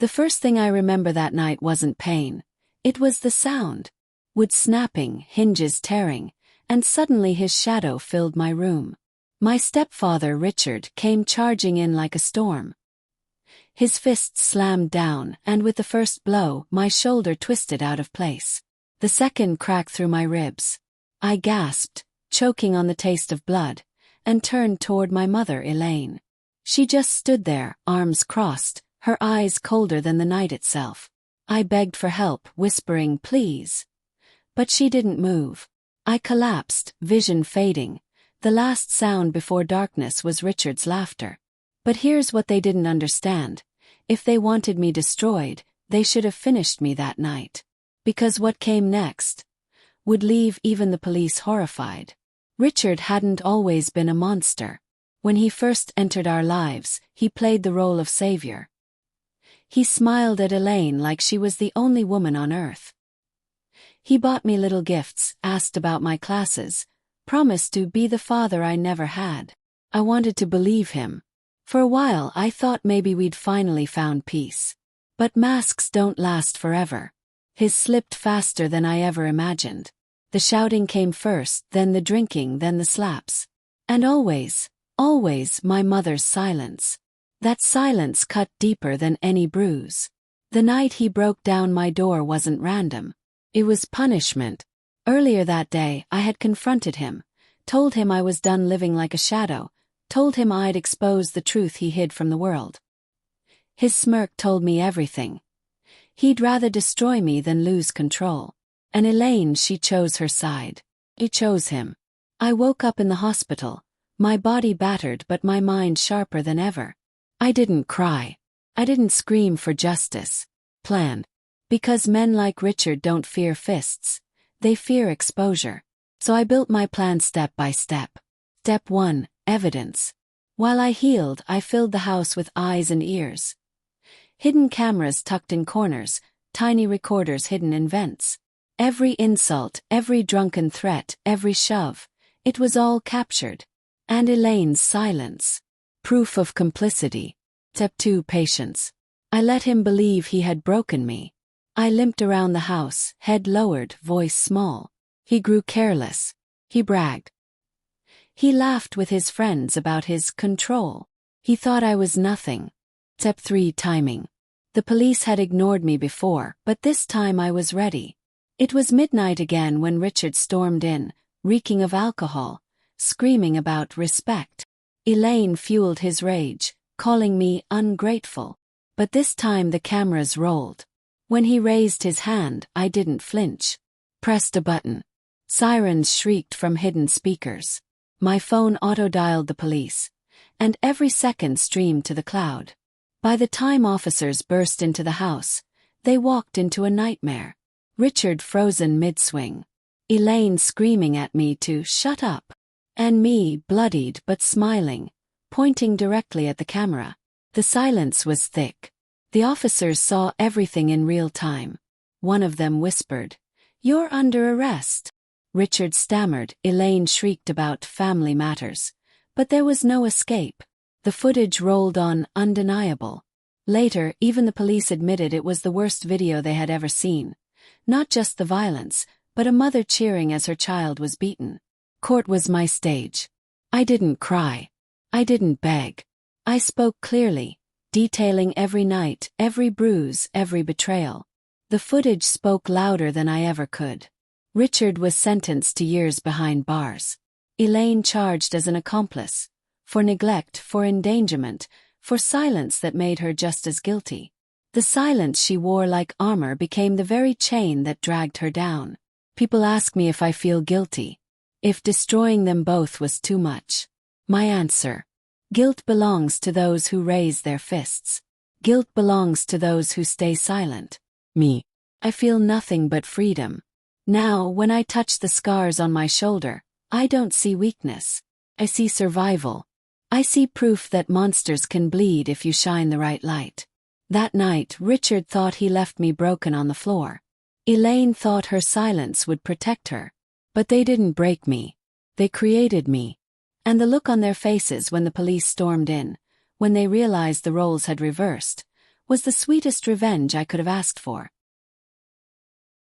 The first thing I remember that night wasn't pain. It was the sound. Wood snapping, hinges tearing, and suddenly his shadow filled my room. My stepfather, Richard, came charging in like a storm. His fist slammed down, and with the first blow, my shoulder twisted out of place. The second cracked through my ribs. I gasped, choking on the taste of blood, and turned toward my mother, Elaine. She just stood there, arms crossed, her eyes colder than the night itself. I begged for help, whispering, "Please." But she didn't move. I collapsed, vision fading. The last sound before darkness was Richard's laughter. But here's what they didn't understand. If they wanted me destroyed, they should have finished me that night. Because what came next would leave even the police horrified. Richard hadn't always been a monster. When he first entered our lives, he played the role of savior. He smiled at Elaine like she was the only woman on earth. He bought me little gifts, asked about my classes, promised to be the father I never had. I wanted to believe him. For a while I thought maybe we'd finally found peace. But masks don't last forever. His slipped faster than I ever imagined. The shouting came first, then the drinking, then the slaps. And always, my mother's silence. That silence cut deeper than any bruise. The night he broke down my door wasn't random. It was punishment. Earlier that day, I had confronted him, told him I was done living like a shadow, told him I'd expose the truth he hid from the world. His smirk told me everything. He'd rather destroy me than lose control. And Elaine, she chose her side. He chose him. I woke up in the hospital, my body battered but my mind sharper than ever. I didn't cry. I didn't scream for justice. Planned. Because men like Richard don't fear fists. They fear exposure. So I built my plan step by step. Step 1, evidence. While I healed, I filled the house with eyes and ears. Hidden cameras tucked in corners, tiny recorders hidden in vents. Every insult, every drunken threat, every shove. It was all captured. And Elaine's silence. Proof of complicity. Step 2, patience. I let him believe he had broken me. I limped around the house, head lowered, voice small. He grew careless. He bragged. He laughed with his friends about his control. He thought I was nothing. Step 3, timing. The police had ignored me before, but this time I was ready. It was midnight again when Richard stormed in, reeking of alcohol, screaming about respect. Elaine fueled his rage, calling me ungrateful. But this time the cameras rolled. When he raised his hand, I didn't flinch. Pressed a button. Sirens shrieked from hidden speakers. My phone auto-dialed the police. And every second streamed to the cloud. By the time officers burst into the house, they walked into a nightmare. Richard frozen mid-swing. Elaine screaming at me to shut up. And me, bloodied but smiling, pointing directly at the camera. The silence was thick. The officers saw everything in real time. One of them whispered, "You're under arrest." Richard stammered, Elaine shrieked about family matters. But there was no escape. The footage rolled on, undeniable. Later, even the police admitted it was the worst video they had ever seen. Not just the violence, but a mother cheering as her child was beaten. Court was my stage. I didn't cry. I didn't beg. I spoke clearly, detailing every night, every bruise, every betrayal. The footage spoke louder than I ever could. Richard was sentenced to years behind bars. Elaine charged as an accomplice. For neglect, for endangerment, for silence that made her just as guilty. The silence she wore like armor became the very chain that dragged her down. People ask me if I feel guilty. If destroying them both was too much. My answer: guilt belongs to those who raise their fists. Guilt belongs to those who stay silent. Me. I feel nothing but freedom. Now, when I touch the scars on my shoulder, I don't see weakness. I see survival. I see proof that monsters can bleed if you shine the right light. That night, Richard thought he left me broken on the floor. Elaine thought her silence would protect her. But they didn't break me. They created me. And the look on their faces when the police stormed in, when they realized the roles had reversed, was the sweetest revenge I could have asked for.